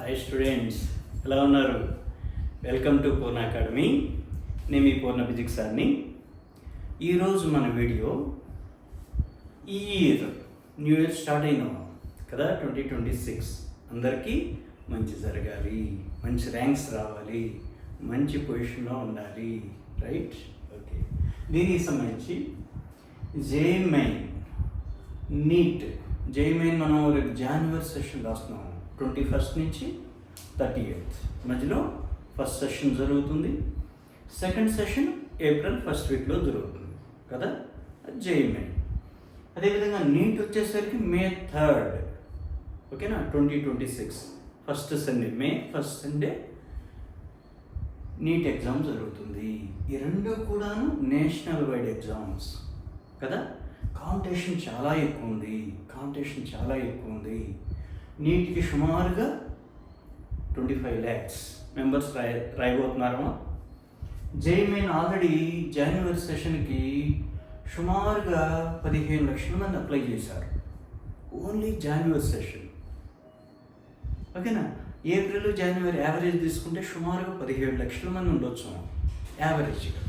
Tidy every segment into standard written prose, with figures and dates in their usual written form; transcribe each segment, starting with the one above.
Hi students, ఎలా ఉన్నారు? Welcome to Purna academy. నేను మీ పూర్ణ ఫిజిక్స్ సార్ని. ఈరోజు మన వీడియో ఈ న్యూ ఇయర్ స్టార్ట్ అయినాం కదా, 2026. అందరికీ మంచి జరగాలి, మంచి ర్యాంక్స్ రావాలి, మంచి పొజిషన్లో ఉండాలి, రైట్? ఓకే, దీనికి సంబంధించి జేఈఈ నీట్ జేఈఈ మనం రేపు జనవరి సెషన్ రాస్తున్నాం. 21st నుంచి 30th మధ్యలో ఫస్ట్ సెషన్ జరుగుతుంది. సెకండ్ సెషన్ ఏప్రిల్ ఫస్ట్ వీక్లో జరుగుతుంది కదా, జేఈఈ. అదేవిధంగా నీట్ వచ్చేసరికి మే 3rd, ఓకేనా, 2026 first Sunday, May first Sunday NEET exam జరుగుతుంది. ఈ రెండు కూడాను నేషనల్ వైడ్ ఎగ్జామ్స్ కదా. కాంపిటీషన్ చాలా ఎక్కువ ఉంది. నీట్కి సుమారుగా 25 lakhs మెంబర్స్ రాయబోతున్నారమ్మా. జేఈఈ ఆల్రెడీ జనవరి సెషన్కి సుమారుగా 15 లక్షల మంది అప్లై చేశారు, ఓన్లీ జనవరి సెషన్, ఓకేనా. ఏప్రిల్ జనవరి యావరేజ్ తీసుకుంటే సుమారుగా 17 లక్షల మంది ఉండొచ్చు యావరేజ్గా.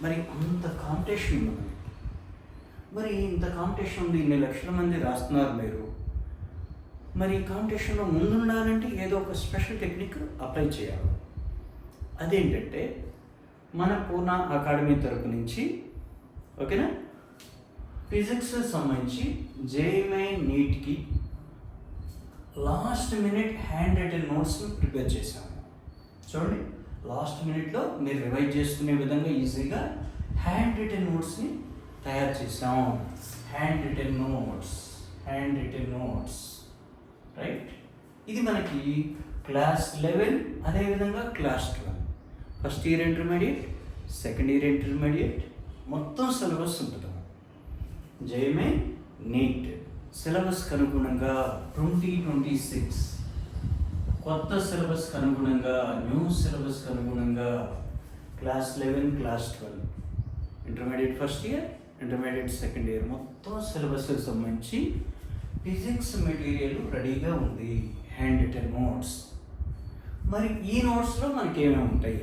మరి అంత కాంపిటీషన్ ఉంది. మరి ఇంత కాంపిటీషన్ ఉంది, ఇన్ని లక్షల మంది రాస్తున్నారు మీరు. మరి కాంపిటీషన్లో ముందుండాలంటే ఏదో ఒక స్పెషల్ టెక్నిక్ అప్లై చేయాలి. అదేంటంటే మన పూర్ణ అకాడమీ తరపు నుంచి, ఓకేనా, ఫిజిక్స్ సంబంధించి జేఈఈ నీట్కి లాస్ట్ మినిట్ హ్యాండ్ రిటన్ నోట్స్ని ప్రిపేర్ చేశాము. చూడండి, లాస్ట్ మినిట్లో మీరు రివైజ్ చేసుకునే విధంగా ఈజీగా హ్యాండ్ రిటన్ నోట్స్ని తయారు చేసాం. Hand written notes right. ఇది మనకి క్లాస్ 11, అదేవిధంగా class 12, first year intermediate, second year intermediate మొత్తం సిలబస్ ఉంటుంది. జేఈఈ నీట్ సిలబస్కి అనుగుణంగా 2026 కొత్త సిలబస్కి అనుగుణంగా, న్యూ సిలబస్కి అనుగుణంగా class 11, class 12, intermediate first year, intermediate second year మొత్తం సిలబస్కి సంబంధించి ఫిజిక్స్ మెటీరియల్ రెడీగా ఉంది. Hand written notes. మరి ఈ నోట్స్లో మనకి ఏమేమి ఉంటాయి,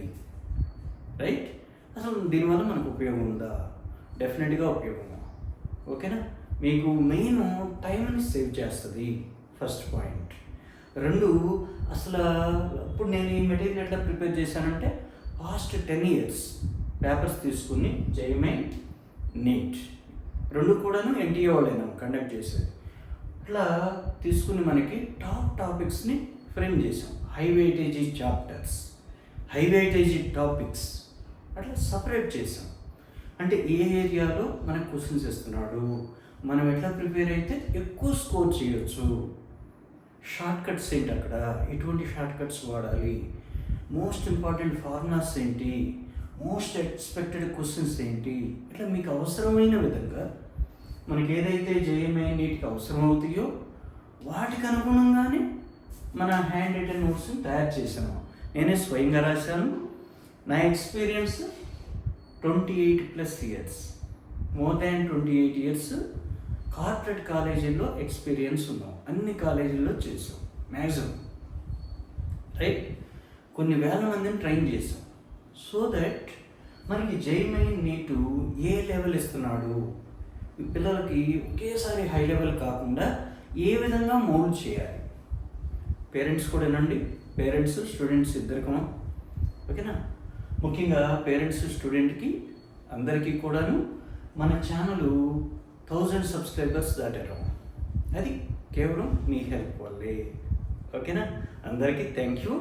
రైట్? అసలు దీనివల్ల మనకు ఉపయోగం ఉందా? డెఫినెట్గా ఉపయోగం, ఓకేనా. మీకు మెయిన్ టైంని సేవ్ చేస్తుంది, ఫస్ట్ పాయింట్. రెండు, అసలు ఇప్పుడు నేను ఈ మెటీరియల్ ఎట్లా ప్రిపేర్ చేశానంటే పాస్ట్ 10 years పేపర్స్ తీసుకుని జేఈఈ నీట్ రెండు కూడాను ఎన్టీఏ వాళ్ళైనా కండక్ట్ చేసేది. అట్లా తీసుకుని మనకి టాప్ టాపిక్స్ని ఫ్రేమ్ చేసాం. హై వెయిటేజీ టాపిక్స్ అట్లా సపరేట్ చేసాం. అంటే ఏ ఏరియాలో మనకు క్వశ్చన్స్ ఇస్తున్నాడు, మనం ఎట్లా ప్రిపేర్ అయితే ఎక్కువ స్కోర్ చేయొచ్చు, షార్ట్ కట్స్ ఏంటి, అక్కడ ఎటువంటి షార్ట్ కట్స్ వాడాలి, మోస్ట్ ఇంపార్టెంట్ ఫార్ములాస్ ఏంటి, మోస్ట్ ఎక్స్పెక్టెడ్ క్వశ్చన్స్ ఏంటి, ఇట్లా మీకు అవసరమైన విధంగా మనకి ఏదైతే జేఈఈ నీట్కి అవసరం అవుతాయో వాటికి అనుగుణంగానే మన హ్యాండ్ రిటన్ నోట్స్ని తయారు చేసాము. నేనే స్వయంగా రాశాను. నా experience 28+ years, more than 28 years corporate కాలేజీల్లో ఎక్స్పీరియన్స్ ఉన్నాం. అన్ని కాలేజీల్లో చేసాం మ్యాక్సిమం, రైట్. కొన్ని వేల మందిని ట్రైన్ చేసాం. సో దట్ మనకి జేఈఈ నీటు ఏ లెవెల్ ఇస్తున్నాడు, ఈ పిల్లలకి ఒకేసారి హై లెవెల్ కాకుండా ఏ విధంగా మోల్డ్ చేయాలి. పేరెంట్స్ కూడా వినండి, పేరెంట్స్ స్టూడెంట్స్ ఇద్దరికమా, ఓకేనా. ముఖ్యంగా పేరెంట్స్ స్టూడెంట్కి అందరికీ కూడాను మన ఛానల్ 1000 subscribers దాటారు. అది కేవలం మీ హెల్ప్ వల్లే, ఓకేనా. అందరికీ థ్యాంక్ యూ.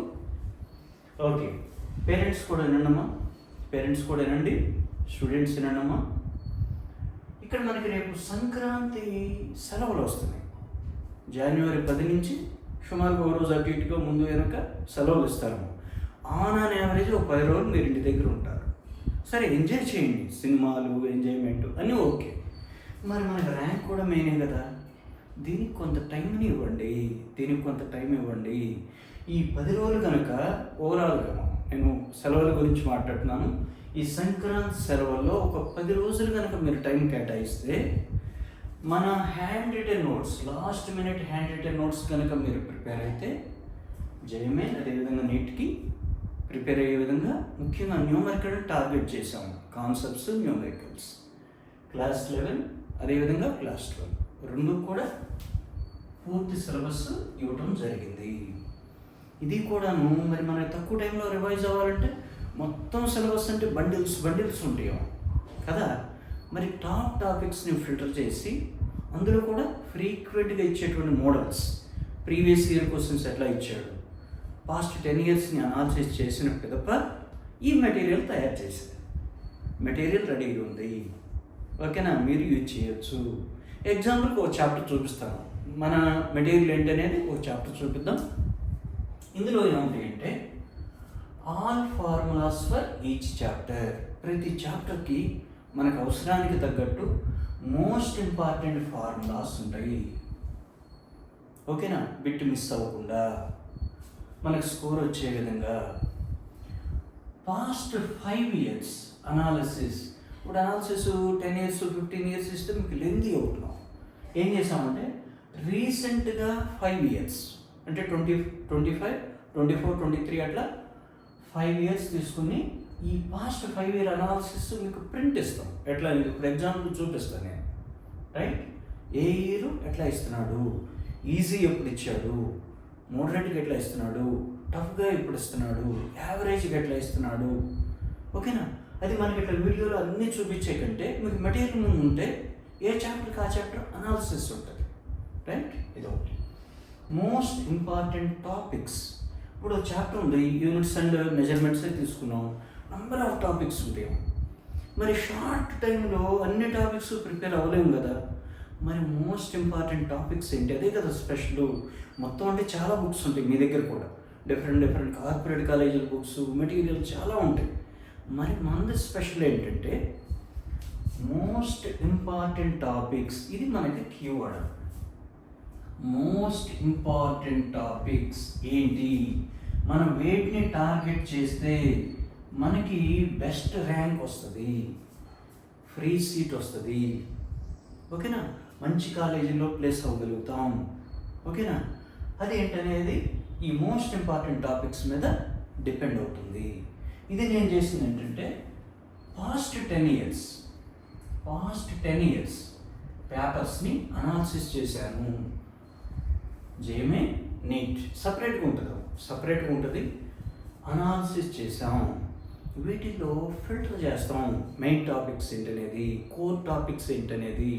ఓకే, పేరెంట్స్ కూడా వినండమ్మా, పేరెంట్స్ కూడా వినండి, స్టూడెంట్స్ వినండమ్మా. ఇక్కడ మనకి రేపు సంక్రాంతి సెలవులు వస్తున్నాయి. జనవరి 10 నుంచి సుమారుగా ఒక రోజు అటు ఇటుగా ముందు వెనక సెలవులు ఇస్తారు. ఆన్ యావరేజ్ ఒక 10 రోజులు మీరు ఇంటి దగ్గర ఉంటారు. సరే, ఎంజాయ్ చేయండి, సినిమాలు, ఎంజాయ్మెంట్ అన్నీ ఓకే. మరి మనకి ర్యాంక్ కూడా మెయినే కదా. దీనికి కొంత టైంని ఇవ్వండి, ఈ 10 రోజులు కనుక ఓవరాల్గా నేను సెలవుల గురించి మాట్లాడుతున్నాను. ఈ సంక్రాంతి సెలవుల్లో ఒక 10 రోజులు కనుక మీరు టైం కేటాయిస్తే మన hand written notes, last minute hand written notes కనుక మీరు ప్రిపేర్ అయితే జేఎంఎన్ అదేవిధంగా నీట్కి ప్రిపేర్ అయ్యే విధంగా ముఖ్యంగా న్యూమరికల్ టార్గెట్ చేసాము. కాన్సెప్ట్స్, న్యూమరికల్స్, క్లాస్ 11 అదేవిధంగా క్లాస్ 12 రెండు కూడా పూర్తి సిలబస్ ఇవ్వటం జరిగింది. ఇది కూడాను మరి మనకి తక్కువ టైంలో రివైజ్ అవ్వాలంటే మొత్తం సిలబస్ అంటే బండిల్స్ ఉంటాయి కదా. మరి టాప్ టాపిక్స్ని ఫిల్టర్ చేసి అందులో కూడా ఫ్రీక్వెంట్గా ఇచ్చేటువంటి మోడల్స్, ప్రీవియస్ ఇయర్ క్వశ్చన్స్ ఎట్లా ఇచ్చాడు, పాస్ట్ 10 yearsని అనాలిసిస్ చేసిన పిదప ఈ మెటీరియల్ తయారు చేశారు. మెటీరియల్ రెడీగా ఉంది, ఓకేనా, మీరు యూజ్ చేయొచ్చు. ఎగ్జాంపుల్కి ఒక చాప్టర్ చూపిస్తాను. మన మెటీరియల్ ఏంటనేది ఒక చాప్టర్ చూపిద్దాం. ఇందులో ఏముంటాయి అంటే all formulas for each chapter. ప్రతి చాప్టర్కి మనకు అవసరానికి తగ్గట్టు మోస్ట్ ఇంపార్టెంట్ ఫార్ములాస్ ఉంటాయి, ఓకేనా, బిట్ మిస్ అవ్వకుండా మనకు స్కోర్ వచ్చే విధంగా. Past 5 years analysis. ఇప్పుడు అనాలిసిస్ 10 years 15 years ఇస్తే మీకు లెంతీ అవుతున్నాం. ఏం చేసామంటే రీసెంట్గా 5 years అంటే 2025, 24, 23 అట్లా 5 years తీసుకుని ఈ పాస్ట్ 5 year అనాలిసిస్ మీకు ప్రింట్ ఇస్తాం. ఎట్లా ఇప్పుడు ఎగ్జాంపుల్ చూపిస్తాను నేను, రైట్. ఏ ఇయర్ ఎట్లా ఇస్తున్నాడు, ఈజీ ఎప్పుడు ఇచ్చాడు, మోడరేట్గా ఎట్లా ఇస్తున్నాడు, టఫ్గా ఎప్పుడు ఇస్తున్నాడు, యావరేజ్గా ఎట్లా ఇస్తున్నాడు, ఓకేనా. అది మనకి ఇట్లా వీడియోలో అన్నీ చూపించే కంటే మీకు మెటీరియల్ ముందు ఉంటే ఏ చాప్టర్కి ఆ చాప్టర్ అనాలిసిస్ ఉంటుంది, రైట్. ఇది ఒకటి. Most important topics. ఇప్పుడు చాప్టర్ ఉంది, యూనిట్స్ అండ్ మెజర్మెంట్సే తీసుకున్నాం, నంబర్ ఆఫ్ టాపిక్స్ ఉంటాయి. మరి షార్ట్ టైంలో అన్ని టాపిక్స్ ప్రిపేర్ అవ్వలేము కదా. మరి మోస్ట్ ఇంపార్టెంట్ టాపిక్స్ ఏంటి, అదే కదా స్పెషల్. మొత్తం అంటే చాలా బుక్స్ ఉంటాయి మీ దగ్గర కూడా, డిఫరెంట్ కార్పొరేట్ కాలేజీల బుక్స్, మెటీరియల్ చాలా ఉంటాయి. మరి మనది స్పెషల్ ఏంటంటే మోస్ట్ ఇంపార్టెంట్ టాపిక్స్. ఇది మనకి కీవర్డ్. మోస్ట్ ఇంపార్టెంట్ టాపిక్స్ ఏంటి, మనం వేటిని టార్గెట్ చేస్తే మనకి బెస్ట్ ర్యాంక్ వస్తుంది, ఫ్రీ సీట్ వస్తుంది, ఓకేనా, మంచి కాలేజీలో ప్లేస్ అవ్వగలుగుతాం, ఓకేనా. అది ఏంటనేది ఈ మోస్ట్ ఇంపార్టెంట్ టాపిక్స్ మీద డిపెండ్ అవుతుంది. ఇది నేను చేసింది ఏంటంటే పాస్ట్ 10 years పేపర్స్ని అనాలిసిస్ చేశాను. జేఎంఏ నీట్ సపరేట్గా ఉంటుంది, అనాలిసిస్ చేసాం. వీటిలో ఫిల్టర్ చేస్తాం మెయిన్ టాపిక్స్ ఏంటనేది, కోర్ టాపిక్స్ ఏంటనేది,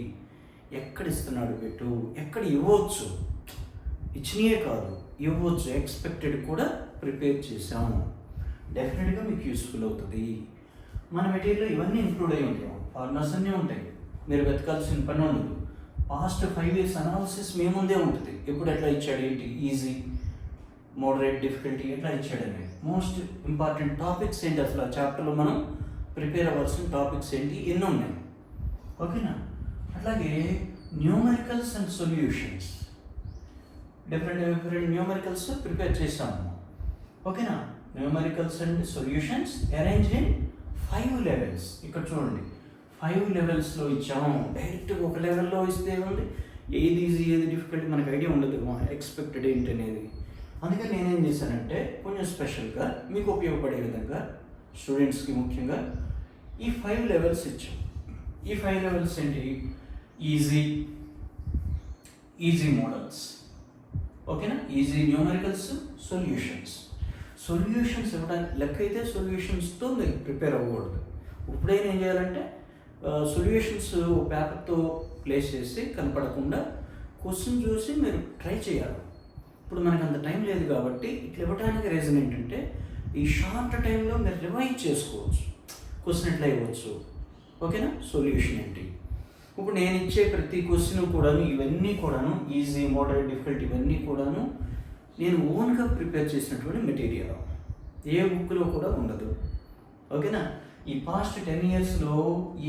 ఎక్కడ ఇస్తున్నాడు పెట్టు, ఎక్కడ ఇవ్వచ్చు, ఇచ్చినయే కాదు ఇవ్వచ్చు, ఎక్స్పెక్టెడ్ కూడా ప్రిపేర్ చేసాం. డెఫినెట్గా మీకు యూస్ఫుల్ అవుతుంది. మన మెటీరియల్లో ఇవన్నీ ఇంక్లూడ్ అయి ఉంటాయి, ఫార్ములాస్ అన్నీ ఉంటాయి, మీరు వెతకాల్సిన పని ఉండదు. పాస్ట్ 5 years అనాలిసిస్ మీ ముందే ఉంటుంది, ఎప్పుడు ఎట్లా ఇచ్చాడు ఏంటి, ఈజీ, మోడరేట్, డిఫికల్టీ ఎట్లా ఇచ్చాడు అనేది. మోస్ట్ ఇంపార్టెంట్ టాపిక్స్ ఏంటి, అసలు ఆ చాప్టర్లో మనం ప్రిపేర్ అవ్వాల్సిన టాపిక్స్ ఏంటి, ఎన్ని ఉన్నాయి, ఓకేనా. అట్లాగే numericals and solutions, different numericals prepare చేసాము, ఓకేనా. Numericals and solutions arranged in 5 levels. ఇక్కడ చూడండి 5 levelsలో ఇచ్చాము. డైరెక్ట్గా ఒక లెవెల్లో ఇస్తే ఉంది, ఏది ఈజీ ఏది డిఫికల్ట్ మనకు ఐడియా ఉండదు, ఎక్స్పెక్టెడ్ ఏంటి అనేది. అందుకని నేనేం చేశానంటే కొంచెం స్పెషల్గా మీకు ఉపయోగపడే విధంగా స్టూడెంట్స్కి ముఖ్యంగా ఈ 5 levels ఇచ్చాం. ఈ 5 levels ఏంటి, ఈజీ మోడల్స్, ఓకేనా, ఈజీ న్యూమరికల్స్, సొల్యూషన్స్ ఇవ్వడానికి లెక్క అయితే సొల్యూషన్స్తో మీరు ప్రిపేర్ అవ్వకూడదు. ఇప్పుడైనా ఏం చేయాలంటే సొల్యూషన్స్ పేపర్తో ప్లేస్ చేసి కనపడకుండా క్వశ్చన్ చూసి మీరు ట్రై చేయాలి. ఇప్పుడు మనకు అంత టైం లేదు కాబట్టి ఇట్లా ఇవ్వడానికి రీజన్ ఏంటంటే ఈ షార్ట్ టైంలో మీరు రివైజ్ చేసుకోవచ్చు, క్వశ్చన్ ఎట్లా ఇవ్వచ్చు, ఓకేనా. సొల్యూషన్ ఏంటి, ఇప్పుడు నేను ఇచ్చే ప్రతి క్వశ్చన్ కూడాను, ఇవన్నీ కూడాను ఈజీ, మోడరేట్, డిఫికల్ట్ ఇవన్నీ కూడాను నేను ఓన్గా ప్రిపేర్ చేసినటువంటి మెటీరియల్, ఏ బుక్లో కూడా ఉండదు, ఓకేనా. ఈ పాస్ట్ 10 yearsలో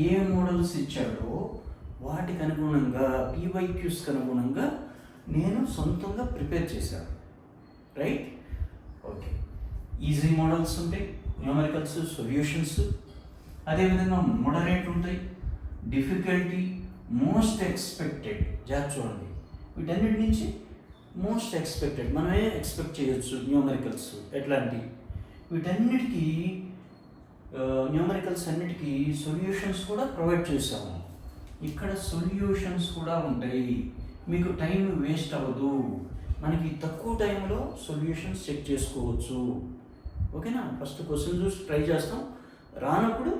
ఏ మోడల్స్ ఇచ్చాడో వాటికి అనుగుణంగా, పీవైక్యూస్కి అనుగుణంగా నేను సొంతంగా ప్రిపేర్ చేశాను, రైట్. ఓకే, ఈజీ మోడల్స్ ఉంటాయి, న్యూమరికల్స్, సొల్యూషన్స్, అదేవిధంగా మోడరేట్ ఉంటాయి, డిఫికల్టీ, మోస్ట్ ఎక్స్పెక్టెడ్. జాగ్రత్త చూడండి, వీటన్నిటి నుంచి మోస్ట్ ఎక్స్పెక్టెడ్, మనమే ఎక్స్పెక్ట్ చేయొచ్చు న్యూమరికల్స్ ఎట్లాంటి వీటన్నిటికీ న్యూమరికల్స్ అన్నిటికీ సొల్యూషన్స్ కూడా ప్రొవైడ్ చేసాము. ఇక్కడ సొల్యూషన్స్ కూడా ఉంటాయి, మీకు టైం వేస్ట్ అవ్వదు, మనకి తక్కువ టైంలో సొల్యూషన్స్ చెక్ చేసుకోవచ్చు. ఓకేనా? ఫస్ట్ క్వశ్చన్ చూసి ట్రై చేస్తాం, రానప్పుడు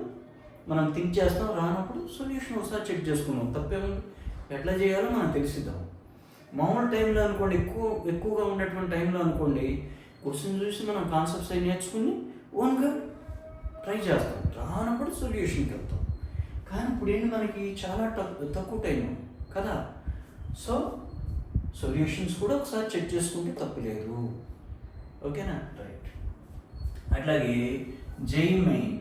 మనం థింక్ చేస్తాం, రానప్పుడు సొల్యూషన్ ఒకసారి చెక్ చేసుకున్నాం, తప్పేముంది, ఎట్లా చేయాలో మనం తెలిసిద్దాం. మామూలు టైంలో అనుకోండి, ఎక్కువగా ఉన్నటువంటి టైంలో అనుకోండి, క్వశ్చన్ చూసి మనం కాన్సెప్ట్స్ అవి నేర్చుకుని ఓన్గా ట్రై చేస్తాం, రానప్పుడు సొల్యూషన్కి వెళ్తాం. కానీ ఇప్పుడు ఏంటి, మనకి చాలా తక్కువ టైం కదా, సో సొల్యూషన్స్ కూడా ఒకసారి చెక్ చేసుకుంటే తప్పులేదు. ఓకేనా? రైట్. అట్లాగే JEE main,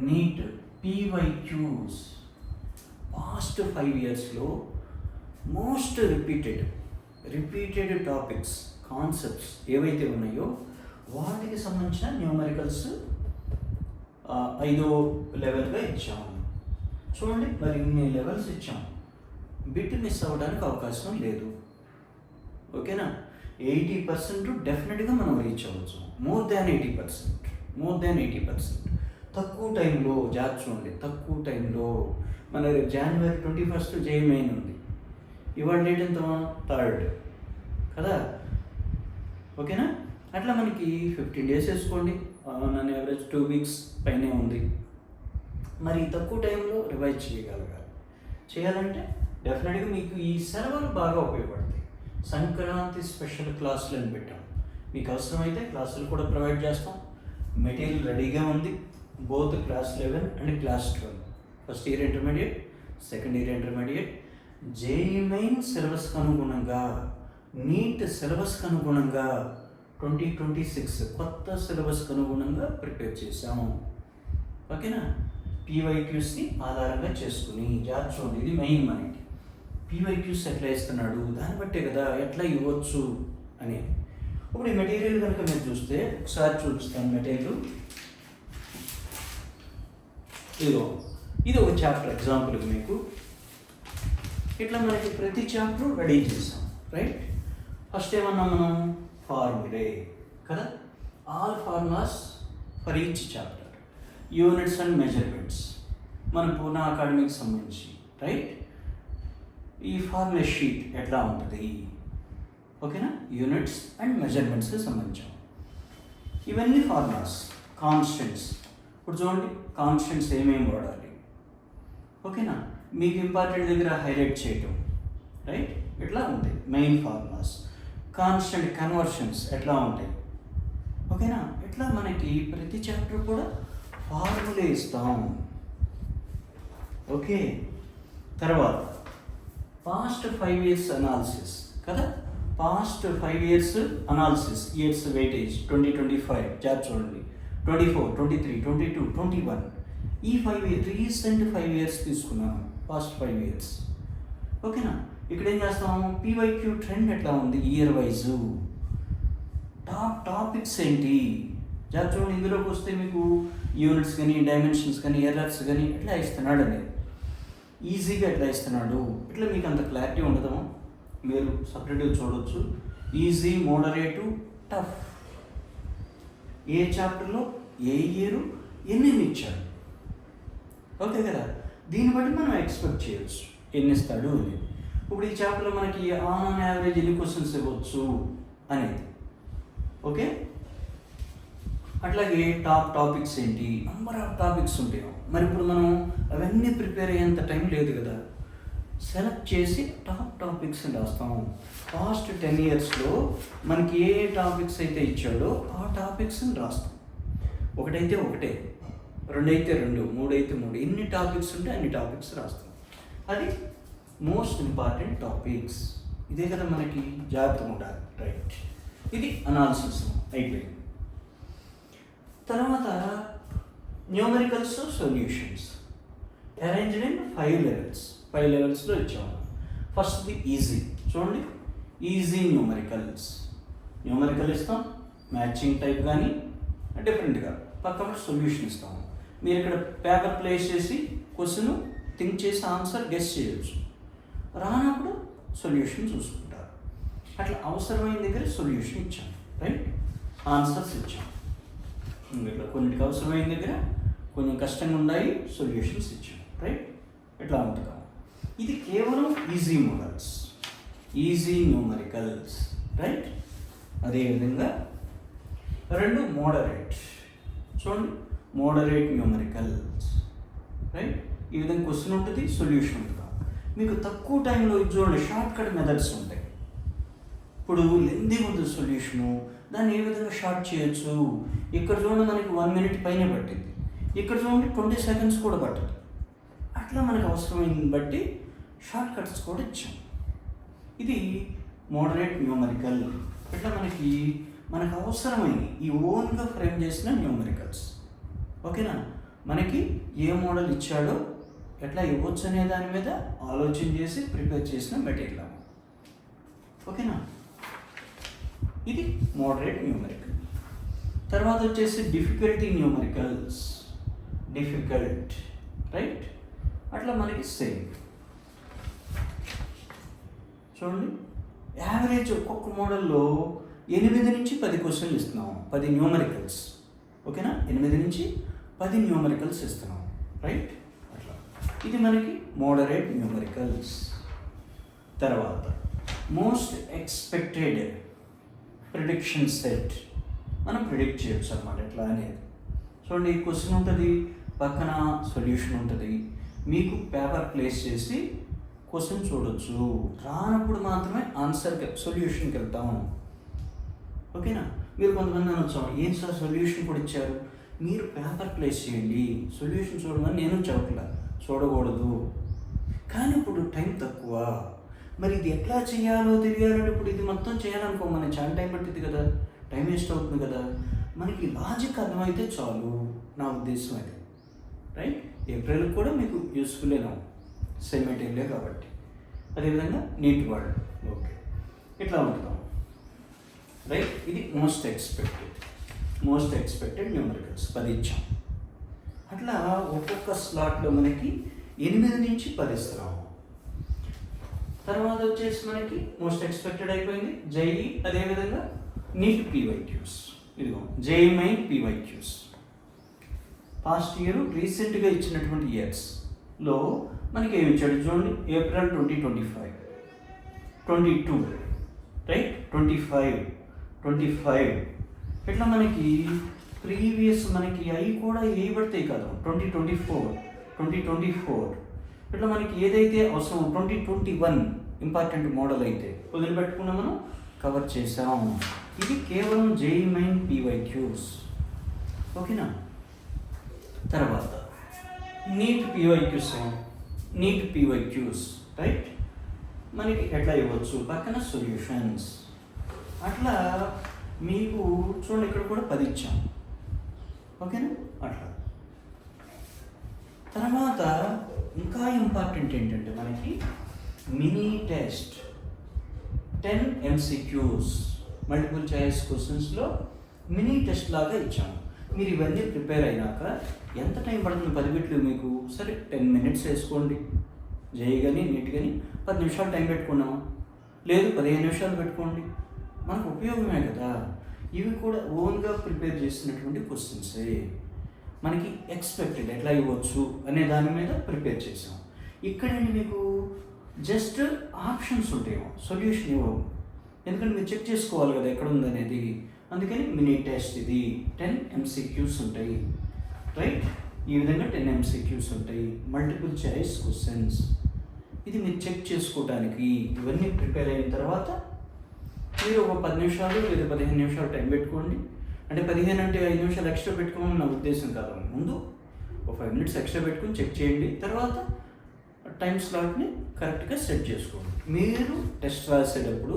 NEET, PYQs past 5 yearsలో మోస్ట్ రిపీటెడ్ టాపిక్స్, కాన్సెప్ట్స్ ఏవైతే ఉన్నాయో వాటికి సంబంధించిన న్యూమరికల్స్ 5వ లెవెల్గా ఇచ్చాము. చూడండి, మరి ఇన్ని లెవెల్స్ ఇచ్చాం, బిట్ మిస్ అవ్వడానికి అవకాశం లేదు. ఓకేనా? 80% డెఫినెట్గా మనం రీచ్ అవ్వచ్చు, మోర్ దాన్ 80%. తక్కువ టైంలో జాబ్ చూడండి, తక్కువ టైంలో మన January 21st జేఈఈ మెయిన్ ఉంది, ఇవాళ డేట్ ఎంత, 3rd కదా. ఓకేనా? అట్లా మనకి 15 days వేసుకోండి, నన్ను యావరేజ్ 2 weeks పైనే ఉంది. మరి తక్కువ టైంలో రివైజ్ చేయాలంటే డెఫినెట్గా మీకు ఈ సెలవులు బాగా ఉపయోగపడతాయి. సంక్రాంతి స్పెషల్ క్లాసులు అని పెట్టాం, మీకు అవసరమైతే క్లాసులు కూడా ప్రొవైడ్ చేస్తాం. మెటీరియల్ రెడీగా ఉంది, both class 11 and class 12, first year intermediate, second year intermediate. JEE main సిలబస్కి అనుగుణంగా, నీట్ సిలబస్కి అనుగుణంగా 2026 కొత్త సిలబస్కి అనుగుణంగా ప్రిపేర్ చేశాము. ఓకేనా? PYQస్ని ఆధారంగా చేసుకుని జాబ్ చూడండి, ఇది మెయిన్ మనకి. PYQs ఎట్లా ఇస్తున్నాడు, దాన్ని బట్టే కదా ఎట్లా ఇవ్వచ్చు అని. ఇప్పుడు ఈ మెటీరియల్ కనుక మీరు చూస్తే, ఒకసారి చూపిస్తాను మెటీరియల్. ఇది ఒక చాప్టర్ ఎగ్జాంపుల్కి మీకు ఇట్లా మనకి ప్రతి చాప్టర్ రెడీ చేసాం. రైట్? ఫస్ట్ ఏమన్నా మనం ఫార్ములే కదా, all formulas for each chapter, units and measurements మన పూర్ణ అకాడమీకి సంబంధించి. రైట్? ఈ ఫార్ములా షీట్ ఎట్లా ఉంటుంది, ఓకేనా, యూనిట్స్ అండ్ మెజర్మెంట్స్కి సంబంధించాం. ఇవన్నీ ఫార్ములాస్, కాన్స్టెంట్స్. ఇప్పుడు చూడండి, కాన్స్టెంట్స్ ఏమేమి వాడాలి, ఓకేనా, మీకు ఇంపార్టెంట్ దగ్గర హైలైట్ చేయటం. రైట్? ఇట్లా ఉంటాయి మెయిన్ ఫార్ములాస్. కాన్స్టెంట్ కన్వర్షన్స్ ఎట్లా ఉంటాయి, ఓకేనా. ఇట్లా మనకి ప్రతి చాప్టర్ కూడా ఫార్ములే ఇస్తాం. ఓకే. తర్వాత పాస్ట్ 5 years అనాలిసిస్ కదా, past 5 years analysis, years weightage 2025 job చూడండి, 24, 23, 22, 21. ఈ 5 years రీసెంట్ 5 years తీసుకున్నాను, పాస్ట్ 5 years. ఓకేనా. ఇక్కడ ఏం చేస్తాము, PYQ ట్రెండ్ ఎట్లా ఉంది ఇయర్ వైజు, టాపిక్స్ ఏంటి జాబ్ చూడండి. ఇందులోకి వస్తే మీకు యూనిట్స్ కానీ, డైమెన్షన్స్ కానీ, ఎర్రర్స్ కానీ ఎట్లా ఇస్తున్నాడు అనేది, ఈజీగా ఎట్లా ఇస్తున్నాడు, ఇట్లా మీకు అంత క్లారిటీ ఉండదు, మీరు సపరేట్గా చూడవచ్చు. ఈజీ, మోడరేటు, టఫ్, ఏ చాప్టర్లో ఏ ఇయర్ ఎన్ని ఇచ్చాడు, ఓకే కదా. దీన్ని బట్టి మనం ఎక్స్పెక్ట్ చేయవచ్చు ఎన్ని ఇస్తాడు అనేది. ఇప్పుడు ఈ చాప్టర్లో మనకి ఆన్ యావరేజ్ ఎన్ని క్వశ్చన్స్ ఇవ్వచ్చు అనేది, ఓకే. అట్లాగే టాపిక్స్ ఏంటి, నంబర్ ఆఫ్ టాపిక్స్ ఉంటాయి. మరి ఇప్పుడు మనం అవన్నీ ప్రిపేర్ అయ్యేంత టైం లేదు కదా, సెలెక్ట్ చేసి టాపిక్స్ రాస్తాం. పాస్ట్ 10 yearsలో మనకి ఏ టాపిక్స్ అయితే ఇచ్చాడో ఆ టాపిక్స్ని రాస్తాం. ఒకటైతే ఒకటే, 2 అయితే 2, 3 అయితే 3, ఎన్ని టాపిక్స్ ఉంటే అన్ని టాపిక్స్ రాస్తాం. అది మోస్ట్ ఇంపార్టెంట్ టాపిక్స్. ఇదే కదా మనకి జాగ్రత్తగా ఉండాలి. రైట్? ఇది అనాలిసిస్ అయిపోయింది. తర్వాత numericals solutions arranged in 5 levels. 5 levelsలో ఇచ్చాము. ఫస్ట్ది ఈజీ. చూడండి, ఈజీ న్యూమరికల్ ఇస్తాం, మ్యాచింగ్ టైప్ కానీ డిఫరెంట్గా పక్కన సొల్యూషన్ ఇస్తాము. మీరు ఇక్కడ పేపర్ ప్లేస్ చేసి క్వశ్చన్ థింక్ చేసి ఆన్సర్ గెస్ చేయొచ్చు, రానప్పుడు సొల్యూషన్ చూసుకుంటారు. అట్లా అవసరమైన దగ్గర సొల్యూషన్ ఇచ్చాం, రైట్? ఆన్సర్స్ ఇచ్చాం. ఇట్లా కొన్నిటికి అవసరమైన దగ్గర కొంచెం కష్టంగా ఉన్నాయి, సొల్యూషన్స్ ఇచ్చాం, రైట్? ఎట్లా ఉంటుందా? ఇది కేవలం easy models, easy numericals, right? అదేవిధంగా రెండు మోడరేట్, చూడండి, మోడరేట్ న్యూమరికల్స్, రైట్? ఈ విధంగా క్వశ్చన్ ఉంటుంది, సొల్యూషన్ ఉంటుంది. మీకు తక్కువ టైంలో చూడండి షార్ట్ కట్ మెథడ్స్ ఉంటాయి. ఇప్పుడు లెందీ ఉంటుంది సొల్యూషను, దాన్ని ఏ విధంగా షార్ట్ చేయొచ్చు. ఇక్కడ చూడండి మనకి 1 minute పైనే పట్టింది, ఇక్కడ చూడండి 20 seconds కూడా పట్టదు. అట్లా మనకు అవసరమైంది బట్టి షార్ట్ కట్స్ కూడా ఇచ్చాం. ఇది మోడరేట్ న్యూమరికల్. ఇట్లా మనకు అవసరమైంది ఈ ఓన్గా ఫ్రేమ్ చేసిన న్యూమరికల్స్. ఓకేనా? మనకి ఏ మోడల్ ఇచ్చాడో ఎట్లా ఇవ్వచ్చు అనే దాని మీద ఆలోచన చేసి ప్రిపేర్ చేసిన మెటీరియల్. ఓకేనా? ఇది మోడరేట్ న్యూమరికల్. తర్వాత వచ్చేసి డిఫికల్టీ న్యూమరికల్స్, డిఫికల్ట్, రైట్? అట్లా మనకి సేమ్. చూడండి, యావరేజ్ ఒక్కొక్క మోడల్లో 8 నుంచి 10 క్వశ్చన్లు ఇస్తున్నాం, 10 న్యూమరికల్స్. ఓకేనా? 8 నుంచి 10 న్యూమరికల్స్ ఇస్తున్నాం, రైట్? అట్లా ఇది మనకి మోడరేట్ న్యూమరికల్స్. తర్వాత మోస్ట్ ఎక్స్పెక్టెడ్ ప్రిడిక్షన్ సెట్, మనం ప్రిడిక్ట్ చేయొచ్చు అన్నమాట ఎట్లా అనేది. చూడండి, ఈ క్వశ్చన్ ఉంటుంది, పక్కన సొల్యూషన్ ఉంటుంది. మీకు పేపర్ ప్లేస్ చేసి క్వశ్చన్ చూడొచ్చు, రానప్పుడు మాత్రమే ఆన్సర్కి సొల్యూషన్కి వెళ్తాం. ఓకేనా? మీరు కొంతమంది అనొచ్చు, ఏం సార్ సొల్యూషన్ కూడా ఇచ్చారు, మీరు పేపర్ ప్లేస్ చేయండి, సొల్యూషన్ చూడమని నేను చెప్పట్లా, చూడకూడదు. కానీ ఇప్పుడు టైం తక్కువ, మరి ఇది ఎట్లా చేయాలో తెలియాలంటే ఇప్పుడు ఇది మొత్తం చేయాలనుకో మనం చాలా టైం పట్టింది కదా, టైం వేస్ట్ అవుతుంది కదా. మనకి లాజిక్ అర్థమైతే చాలు, నా ఉద్దేశం అది, రైట్? ఏప్రిల్ కూడా మీకు యూస్ఫుల్లేనా, సేమ్ మెటీరియలే కాబట్టి. అదేవిధంగా నీట్ వర్డ్, ఓకే, ఇట్లా ఉంటున్నాం, రైట్? ఇది మోస్ట్ ఎక్స్పెక్టెడ్ న్యూమరికల్స్ 10 ఇచ్చాం. అట్లా ఒక్కొక్క స్లాట్లో మనకి 8 నుంచి 10 ఇస్తున్నాము. తర్వాత వచ్చేసి మనకి మోస్ట్ ఎక్స్పెక్టెడ్ అయిపోయింది, జేఈ. అదేవిధంగా నీట్ పీవైక్యూస్, ఇదిగో JEE main PYQs. Past year రీసెంట్గా ఇచ్చినటువంటి ఇయర్స్లో మనకి ఏమి ఇచ్చాడు చూడండి, ఏప్రిల్ 2025, 22, రైట్? 25 ఇట్లా మనకి ప్రీవియస్ మనకి అవి కూడా ఏ పడతాయి కదా, 2024 ఇట్లా మనకి ఏదైతే అవసరం 2021 ఇంపార్టెంట్ మోడల్ అయితే వదిలిపెట్టుకున్నా మనం కవర్ చేసాం. ఇది కేవలం జేఈ మెయిన్ పీవైక్యూస్. ఓకేనా? తర్వాత నీట్ పీవైక్యూస్, రైట్? మనకి ఎట్లా ఇవ్వచ్చు, పక్కన సొల్యూషన్స్. అట్లా మీకు చూడండి, ఇక్కడ కూడా 10 ఇచ్చాం. ఓకేనా? అట్లా తర్వాత ఇంకా ఇంపార్టెంట్ ఏంటంటే మనకి mini test, 10 MCQs, multiple choice క్వశ్చన్స్లో మినీ టెస్ట్ లాగా ఇచ్చాము. మీరు ఇవన్నీ ప్రిపేర్ అయినాక ఎంత టైం పడుతుంది 10 బిట్లు మీకు? సరే 10 minutes వేసుకోండి. జేఈ కానీ నీట్ కానీ 10 నిమిషాలు టైం పెట్టుకున్నామా, లేదు 15 నిమిషాలు పెట్టుకోండి, మనకు ఉపయోగమే కదా. ఇవి కూడా ఓన్గా ప్రిపేర్ చేసినటువంటి క్వశ్చన్సే. మనకి ఎక్స్పెక్టెడ్ ఎట్లా ఇవ్వచ్చు అనే దాని మీద ప్రిపేర్ చేసాం. ఇక్కడండి మీకు జస్ట్ ఆప్షన్స్ ఉంటాయేమో, సొల్యూషన్ ఇవ్వవు, ఎందుకంటే మీరు చెక్ చేసుకోవాలి కదా ఎక్కడ ఉందనేది. అందుకని మినీ టెస్ట్ ఇది 10 MCQs ఉంటాయి, రైట్? ఈ విధంగా 10 MCQs ఉంటాయి, మల్టిపుల్ చాయిస్ క్వశ్చన్స్. ఇది మీరు చెక్ చేసుకోవడానికి ఇవన్నీ ప్రిపేర్ అయిన తర్వాత మీరు ఒక 10 నిమిషాలు లేదా 15 నిమిషాలు టైం పెట్టుకోండి. అంటే 15 అంటే 5 నిమిషాలు ఎక్స్ట్రా పెట్టుకోమని నా ఉద్దేశం కాదు. ముందు ఒక 5 minutes ఎక్స్ట్రా పెట్టుకుని చెక్ చేయండి, తర్వాత టైం స్లాట్ని కరెక్ట్గా సెట్ చేసుకోండి. మీరు టెస్ట్ రాసేటప్పుడు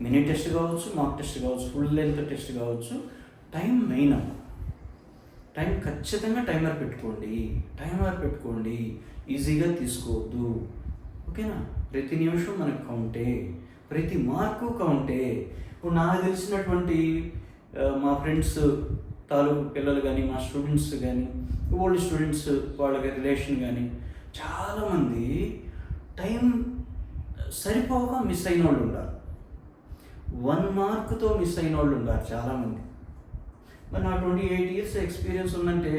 మినీ టెస్ట్ కావచ్చు, మాక్ టెస్ట్ కావచ్చు, ఫుల్ లెంత్ టెస్ట్ కావచ్చు, టైం మెయిన్ అమ్మ. టైం ఖచ్చితంగా టైమర్ పెట్టుకోండి, ఈజీగా తీసుకోవద్దు. ఓకేనా? ప్రతి నిమిషం మనకు కౌంటే, ప్రతి మార్కు కౌంటే. ఇప్పుడు నాకు తెలిసినటువంటి మా ఫ్రెండ్స్ తాలూకు పిల్లలు కానీ, మా స్టూడెంట్స్ కానీ, ఓల్డ్ స్టూడెంట్స్ వాళ్ళకి రిలేషన్ కానీ చాలామంది టైం సరిపోక మిస్ అయిన వాళ్ళు ఉన్నారు. 1 మార్కుతో మిస్ అయిన వాళ్ళు ఉన్నారు చాలామంది. మరి నాకు 28 ఇయర్స్ ఎక్స్పీరియన్స్ ఉందంటే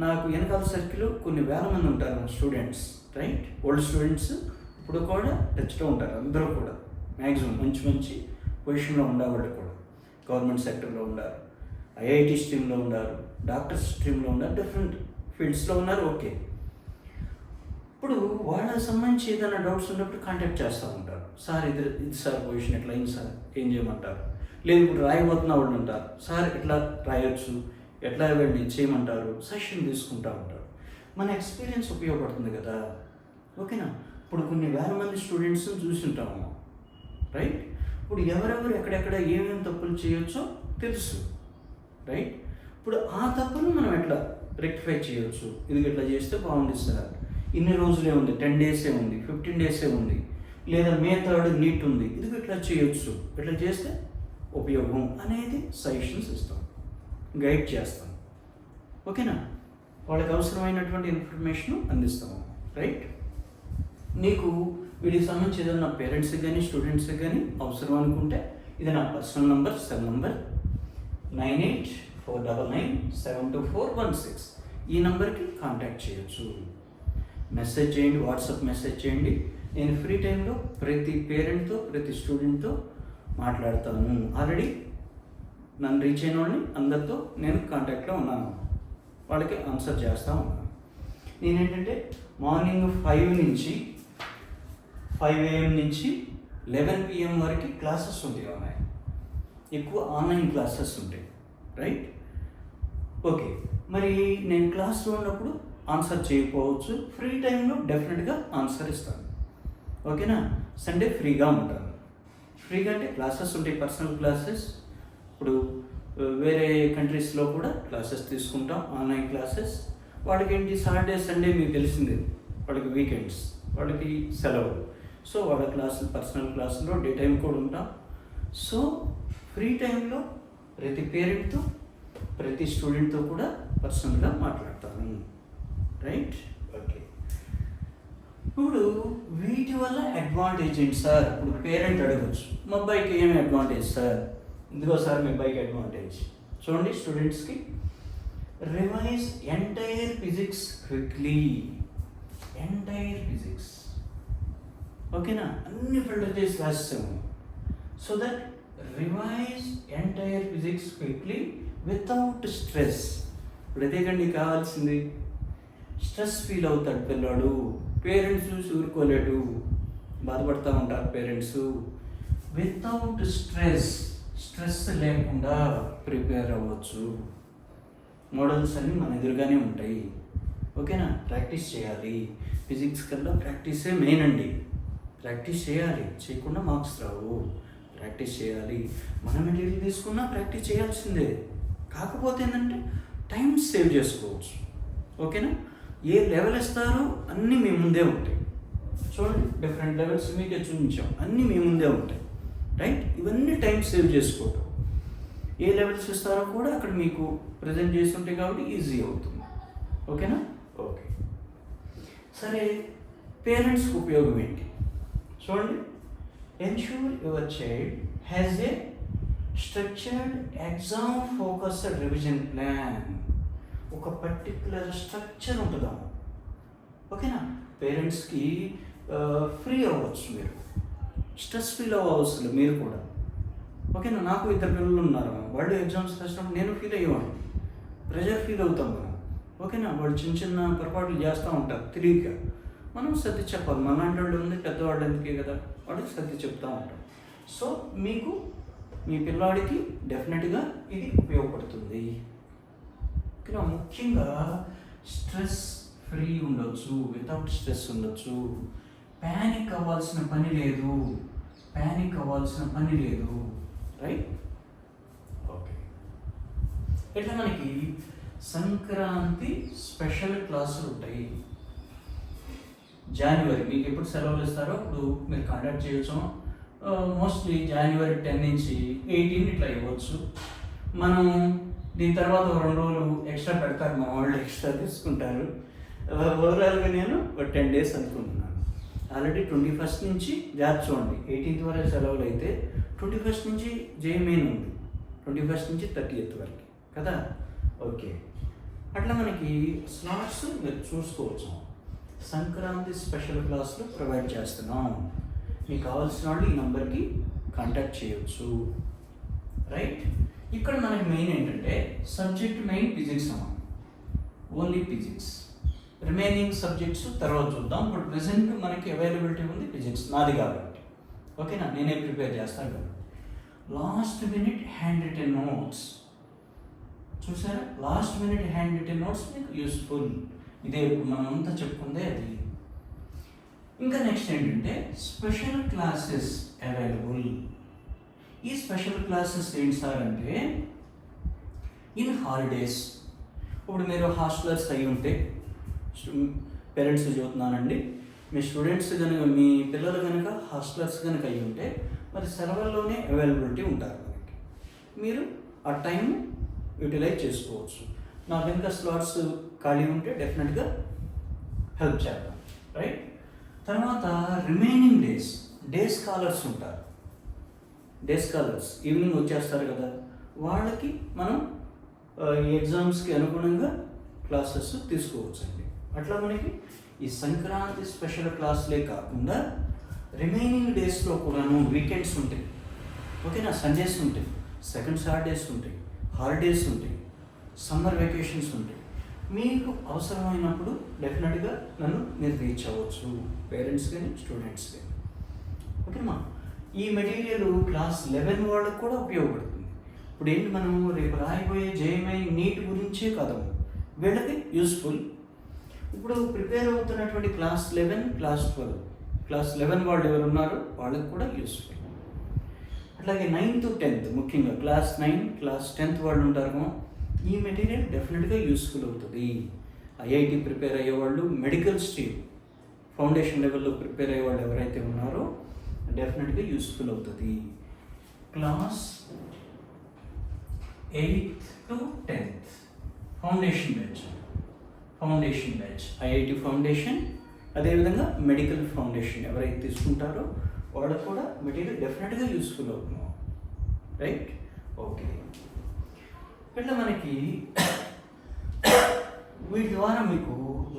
నాకు వెనకాల సర్కిల్ కొన్ని వేల మంది ఉంటారు స్టూడెంట్స్, రైట్? ఓల్డ్ స్టూడెంట్స్ ఇప్పుడు కూడా టచ్లో ఉంటారు. అందరూ కూడా మ్యాక్సిమం మంచి మంచి పొజిషన్లో ఉండేవాళ్ళు కూడా గవర్నమెంట్ సెక్టర్లో ఉన్నారు, ఐఐటి స్ట్రీమ్లో ఉన్నారు, డాక్టర్స్ స్ట్రీమ్లో ఉన్నారు, డిఫరెంట్ ఫీల్డ్స్లో ఉన్నారు. ఓకే, ఇప్పుడు వాళ్ళకి సంబంధించి ఏదైనా డౌట్స్ ఉన్నప్పుడు కాంటాక్ట్ చేస్తూ ఉంటారు. సార్ ఇది సార్ పొజిషన్ ఎట్లా అయింది సార్, ఏం చేయమంటారు? లేదు ఇప్పుడు రాయబోతున్న వాళ్ళు ఉంటారు, సార్ ఎట్లా రాయొచ్చు, ఎట్లా వెళ్ళి చేయమంటారు, సెషన్ తీసుకుంటూ ఉంటారు. మన ఎక్స్పీరియన్స్ ఉపయోగపడుతుంది కదా, ఓకేనా? ఇప్పుడు కొన్ని వేల మంది స్టూడెంట్స్ని చూసి ఉంటాము, రైట్? ఇప్పుడు ఎవరెవరు ఎక్కడెక్కడ ఏమేమి తప్పులు చేయొచ్చో తెలుసు, రైట్? ఇప్పుడు ఆ తప్పులు మనం ఎట్లా రెక్టిఫై చేయొచ్చు, ఇది ఎట్లా చేస్తే బాగుంది సార్, ఇన్ని రోజులే ఉంది, 10 డేసే ఉంది, 15 డేసే ఉంది, లేదా May 3 నీట్ ఉంది, ఇది ఇట్లా చేయొచ్చు, ఇట్లా చేస్తే ఉపయోగం అనేది సజెషన్స్ ఇస్తాం, గైడ్ చేస్తాం, ఓకేనా? వాళ్ళకి అవసరమైనటువంటి ఇన్ఫర్మేషన్ అందిస్తాము, రైట్? నీకు వీటికి సంబంధించి ఏదైనా పేరెంట్స్కి కానీ స్టూడెంట్స్కి కానీ అవసరం అనుకుంటే ఇది నా పర్సనల్ నంబర్, సెల్ నంబర్ 9849972416. ఈ నెంబర్కి కాంటాక్ట్ చేయొచ్చు, మెసేజ్ చేయండి, వాట్సాప్ మెసేజ్ చేయండి. నేను ఫ్రీ టైంలో ప్రతి పేరెంట్తో ప్రతి స్టూడెంట్తో మాట్లాడతాను. ఆల్రెడీ నన్ను రీచ్ అయిన వాళ్ళని అందరితో నేను కాంటాక్ట్లో ఉన్నాను, వాళ్ళకి ఆన్సర్ చేస్తూ ఉన్నాను. నేనేంటంటే మార్నింగ్ 5 AM నుంచి 11 PM వరకు క్లాసెస్ ఉన్నాయి, ఎక్కువ ఆన్లైన్ క్లాసెస్ ఉంటాయి, రైట్? ఓకే, మరి నేను క్లాస్లో ఉన్నప్పుడు ఆన్సర్ చేయకపోవచ్చు, ఫ్రీ టైంలో డెఫినెట్గా ఆన్సర్ ఇస్తాను, ఓకేనా? సండే ఫ్రీగా ఉంటాను. ఫ్రీగా అంటే క్లాసెస్ ఉంటాయి, పర్సనల్ క్లాసెస్. ఇప్పుడు వేరే కంట్రీస్లో కూడా క్లాసెస్ తీసుకుంటాం, ఆన్లైన్ క్లాసెస్. వాళ్ళకి ఏంటి, సాటర్డే సండే మీకు తెలిసిందే, వాళ్ళకి వీకెండ్స్, వాళ్ళకి సెలవు. సో వాళ్ళ క్లాసులు పర్సనల్ క్లాసులో డే టైం కూడా ఉంటాం. సో ఫ్రీ టైంలో ప్రతి పేరెంట్తో ప్రతి స్టూడెంట్తో కూడా పర్సనల్గా మాట్లాడతాను, రైట్? ఓకే, ఇప్పుడు వీటి వల్ల అడ్వాంటేజ్ ఏంటి సార్? ఇప్పుడు పేరెంట్ అడగచ్చు, మా అబ్బాయికి ఏమి అడ్వాంటేజ్ సార్? ఇదిగో సార్ మీ అబ్బాయికి అడ్వాంటేజ్ చూడండి. స్టూడెంట్స్కి revise entire physics quickly, entire physics, ఓకేనా? అన్ని ఫిల్టర్ చేసి రాస్తాము. So that revise entire physics quickly without stress. ఇప్పుడు అదే కండి కావాల్సింది, స్ట్రెస్ ఫీల్ అవుతాడు పిల్లాడు, పేరెంట్స్ చూసి ఊరుకోలేడు, బాధపడుతూ ఉంటారు పేరెంట్స్. వితౌట్ స్ట్రెస్ లేకుండా ప్రిపేర్ అవ్వచ్చు. మోడల్స్ అన్నీ మన ఎదురుగానే ఉంటాయి, ఓకేనా? ప్రాక్టీస్ చేయాలి. ఫిజిక్స్ కల్లా ప్రాక్టీసే మెయిన్ అండి. ప్రాక్టీస్ చేయాలి, చేయకుండా మార్క్స్ రావు. ప్రాక్టీస్ చేయాలి. మన మెటీరియల్ తీసుకున్నా ప్రాక్టీస్ చేయాల్సిందే. కాకపోతే ఏంటంటే టైం సేవ్ చేసుకోవచ్చు, ఓకేనా? ఏ లెవెల్ ఇస్తారో అన్నీ మీ ముందే ఉంటాయి. చూడండి, డిఫరెంట్ లెవెల్స్ మీకే చూపించాం, అన్నీ మీ ముందే ఉంటాయి, రైట్? ఇవన్నీ టైం సేవ్ చేసుకోవటం. ఏ లెవెల్స్ ఇస్తారో కూడా అక్కడ మీకు ప్రజెంట్ చేసి ఉంటాయి కాబట్టి ఈజీ అవుతుంది, ఓకేనా? ఓకే, సరే. పేరెంట్స్కి ఉపయోగం ఏంటి చూడండి. Ensure your child has a structured exam focused revision plan. ఒక పర్టికులర్ స్ట్రక్చర్ ఉంటుందా, ఓకేనా? పేరెంట్స్కి ఫ్రీ అవ్వచ్చు, మీరు స్ట్రెస్ ఫీల్ అవ్వవలసిన మీరు కూడా, ఓకేనా? నాకు 2 పిల్లలు ఉన్నారు, వాళ్ళు ఎగ్జామ్స్ రాసినప్పుడు నేను ఫీల్ అయ్యేవాడిని, ప్రెషర్ ఫీల్ అవుతాం మనం, ఓకేనా? వాళ్ళు చిన్న చిన్న పొరపాట్లు చేస్తూ ఉంటారు తెలియక, మనం సర్ది చెప్పాలి. మనలాంటి వాళ్ళు ఉంది, పెద్దవాళ్ళు ఎందుకే కదా, వాళ్ళకి సర్ది చెప్తూ ఉంటాం. సో మీకు మీ పిల్లాడికి డెఫినెట్గా ఇది ఉపయోగపడుతుంది, ఓకేనా? ముఖ్యంగా స్ట్రెస్ ఫ్రీ ఉండొచ్చు, వితౌట్ స్ట్రెస్ ఉండొచ్చు. ప్యానిక్ అవ్వాల్సిన పని లేదు, రైట్? ఓకే, ఇట్లా మనకి సంక్రాంతి స్పెషల్ క్లాసులు ఉంటాయి. జనవరి మీకు ఎప్పుడు సెలవులు ఇస్తారో అప్పుడు మీరు కాంటాక్ట్ చేయొచ్చు. మోస్ట్లీ జనవరి 10 నుంచి 18 ఇట్లా ఇవ్వచ్చు. మనం దీని తర్వాత 2 రోజులు ఎక్స్ట్రా పెడతారు, మా వాళ్ళు ఎక్స్ట్రా తీసుకుంటారు. ఓవరాల్గా నేను 10 డేస్ అనుకుంటున్నాను. ఆల్రెడీ 21st నుంచి జాబ్ చూడండి, 18th వరకు సెలవులు అయితే 21st నుంచి జే మెయిన్ ఉంది, 21st నుంచి 30th వరకు కదా. ఓకే, అట్లా మనకి స్లాట్స్ మీరు చూసుకోవచ్చు. సంక్రాంతి స్పెషల్ క్లాసులు ప్రొవైడ్ చేస్తున్నాం. మీకు కావాల్సిన వాళ్ళు ఈ నెంబర్కి కాంటాక్ట్ చేయవచ్చు. రైట్, ఇక్కడ మనకి మెయిన్ ఏంటంటే సబ్జెక్ట్ మెయిన్ ఫిజిక్స్ అమ్మా, ఓన్లీ ఫిజిక్స్. రిమైనింగ్ సబ్జెక్ట్స్ తర్వాత చూద్దాం. ఇప్పుడు ప్రెసెంట్ మనకి అవైలబిలిటీ ఉంది ఫిజిక్స్, నాది కాబట్టి. ఓకేనా, నేనే ప్రిపేర్ చేస్తాను కాబట్టి. Last minute hand written notes చూసారా, last minute hand written notes మీకు యూస్ఫుల్. ఇదే ఇప్పుడు మనం అంతా చెప్పుకుందే అది. ఇంకా నెక్స్ట్ ఏంటంటే స్పెషల్ క్లాసెస్ అవైలబుల్. ఈ స్పెషల్ క్లాసెస్ ఏంటి సార్ అంటే ఇన్ హాలిడేస్. ఇప్పుడు మీరు హాస్టలర్స్ అయి ఉంటే, పేరెంట్స్ చదువుతున్నానండి, మీ స్టూడెంట్స్ కనుక, మీ పిల్లలు కనుక హాస్టలర్స్ కనుక అయి ఉంటే మరి సెలవుల్లోనే అవైలబిలిటీ ఉంటారు మనకి. మీరు ఆ టైం యూటిలైజ్ చేసుకోవచ్చు. నా కనుక స్లాట్స్ ఖాళీ ఉంటే డెఫినెట్గా హెల్ప్ చేద్దాం. రైట్, తర్వాత రిమైనింగ్ డే స్కాలర్స్ ఉంటారు. డే స్కాలర్స్ ఈవినింగ్ వచ్చేస్తారు కదా, వాళ్ళకి మనం ఈ ఎగ్జామ్స్కి అనుగుణంగా క్లాసెస్ తీసుకోవచ్చండి. అట్లా మనకి ఈ సంక్రాంతి స్పెషల్ క్లాసులే కాకుండా రిమైనింగ్ డేస్లో కూడాను వీకెండ్స్ ఉంటాయి. ఓకేనా, సండేస్ ఉంటాయి, సెకండ్ సాటర్డేస్ ఉంటాయి, హాలిడేస్ ఉంటాయి, సమ్మర్ వెకేషన్స్ ఉంటాయి. మీకు అవసరమైనప్పుడు డెఫినెట్గా నన్ను మీరు రీచ్ అవ్వచ్చు, పేరెంట్స్ కానీ స్టూడెంట్స్ కానీ. ఓకేమా, ఈ మెటీరియల్ క్లాస్ 11 వాళ్ళకు కూడా ఉపయోగపడుతుంది. ఇప్పుడు ఏంటి, మనం రేపు రాయిపోయే జేఎంఐ నీట్ గురించే కదా, వీళ్ళకి యూస్ఫుల్. ఇప్పుడు ప్రిపేర్ అవుతున్నటువంటి క్లాస్ 11, క్లాస్ 12, క్లాస్ 11 వాళ్ళు ఎవరు ఉన్నారో వాళ్ళకి కూడా యూస్ఫుల్. అట్లాగే 9th, 10th, ముఖ్యంగా క్లాస్ 9, క్లాస్ 10th వాళ్ళు ఉంటారు, ఈ మెటీరియల్ డెఫినెట్గా యూస్ఫుల్ అవుతుంది. ఐఐటి ప్రిపేర్ అయ్యేవాళ్ళు, మెడికల్ స్ట్రీమ్ ఫౌండేషన్ లెవెల్లో ప్రిపేర్ అయ్యేవాళ్ళు ఎవరైతే ఉన్నారో డెఫినెట్గా యూస్ఫుల్ అవుతుంది. Class 8th to 10th foundation batch IIT foundation, అదేవిధంగా మెడికల్ ఫౌండేషన్ ఎవరైతే తీసుకుంటారో వాళ్ళకు కూడా మెటీరియల్ డెఫినెట్గా యూస్ఫుల్ అవుతున్నాం. Right, okay. ఇట్లా మనకి వీటి ద్వారా మీకు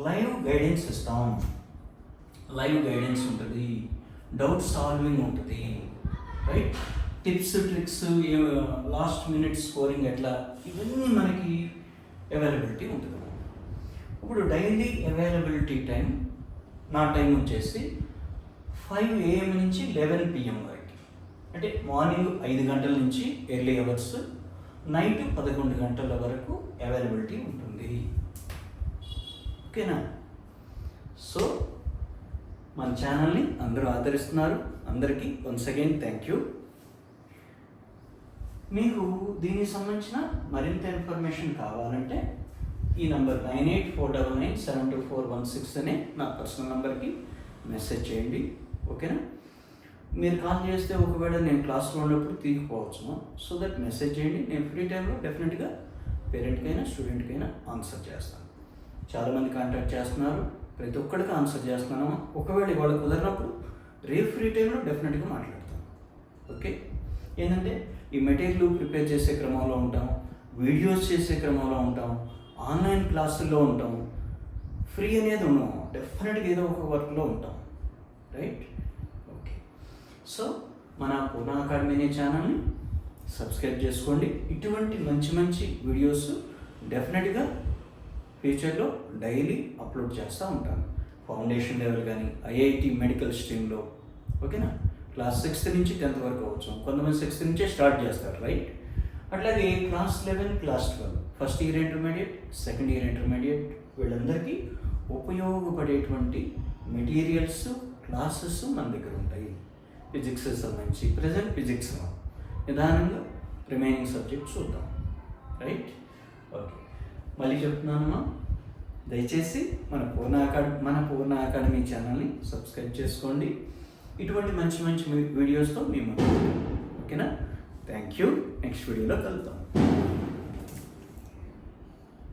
లైవ్ గైడెన్స్ ఇస్తాం. లైవ్ గైడెన్స్ ఉంటుంది, డౌట్ సాల్వింగ్ ఉంటుంది. Right, tips, tricks, last minute scoring ఎట్లా, ఇవన్నీ మనకి అవైలబిలిటీ ఉంటుంది. ఇప్పుడు డైలీ అవైలబిలిటీ టైం, నా టైం వచ్చేసి 5 AM నుంచి 11 PM వరకు. అంటే మార్నింగ్ 5 గంటల నుంచి ఎర్లీ అవర్స్, నైట్ 11 గంటల వరకు అవైలబిలిటీ ఉంటుంది. ఓకేనా, సో మన ఛానల్ని అందరూ ఆదరిస్తున్నారు, అందరికీ వన్స్ అగైన్ థ్యాంక్ యూ. మీకు దీనికి సంబంధించిన మరింత ఇన్ఫర్మేషన్ కావాలంటే ఈ నంబర్ 9849972416 అనే నా పర్సనల్ నెంబర్కి మెసేజ్ చేయండి. ఓకేనా, మీరు కాల్ చేస్తే ఒకవేళ నేను క్లాస్లో ఉన్నప్పుడు తీయకపోవచ్చు, సో దట్ మెసేజ్ చేయండి. నేను ఫ్రీ టైంలో డెఫినెట్గా పేరెంట్కైనా స్టూడెంట్కైనా ఆన్సర్ చేస్తాను. చాలామంది కాంటాక్ట్ చేస్తున్నారు, ప్రతి ఒక్కరికి ఆన్సర్ చేస్తున్నాను. ఒకవేళ ఇవాళ కుదరినప్పుడు రేపు ఫ్రీ టైంలో డెఫినెట్గా మాట్లాడతాను. ఓకే, ఏంటంటే ఈ మెటీరియల్ ప్రిపేర్ చేసే క్రమంలో ఉంటాం, వీడియోస్ చేసే క్రమంలో ఉంటాం, ఆన్లైన్ క్లాసుల్లో ఉంటాం, ఫ్రీ అనేది ఉన్నాం, డెఫినెట్గా ఏదో ఒక వర్క్లో ఉంటాం. Right, okay. సో మన పూర్ణ అకాడమీ అనే ఛానల్ని సబ్స్క్రైబ్ చేసుకోండి. ఇటువంటి మంచి మంచి వీడియోస్ డెఫినెట్గా ఫ్యూచర్లో డైలీ అప్లోడ్ చేస్తూ ఉంటాను. ఫౌండేషన్ లెవెల్ కానీ ఐఐటి మెడికల్ స్ట్రీమ్లో. ఓకేనా, క్లాస్ 6th నుంచి 10th వరకు అవచ్చు, కొంతమంది 6th నుంచే స్టార్ట్ చేస్తారు. రైట్, అట్లాగే class 11, class 12, first year intermediate, second year intermediate, వీళ్ళందరికీ ఉపయోగపడేటువంటి మెటీరియల్స్, క్లాసెస్ మన దగ్గర ఉంటాయి. ఫిజిక్స్ సంబంధించి ప్రజెంట్ ఫిజిక్స్ నిదానంగా రిమైనింగ్ సబ్జెక్ట్స్ చూద్దాం. Right, okay. మళ్ళీ చెప్తున్నానమ్మా, దయచేసి మన పూర్ణ అకాడమీ ఛానల్ని సబ్స్క్రైబ్ చేసుకోండి. ఇటువంటి మంచి మంచి వీడియోస్తో మేము ఓకేనా. Thank you. నెక్స్ట్ వీడియోలో కలుద్దాం.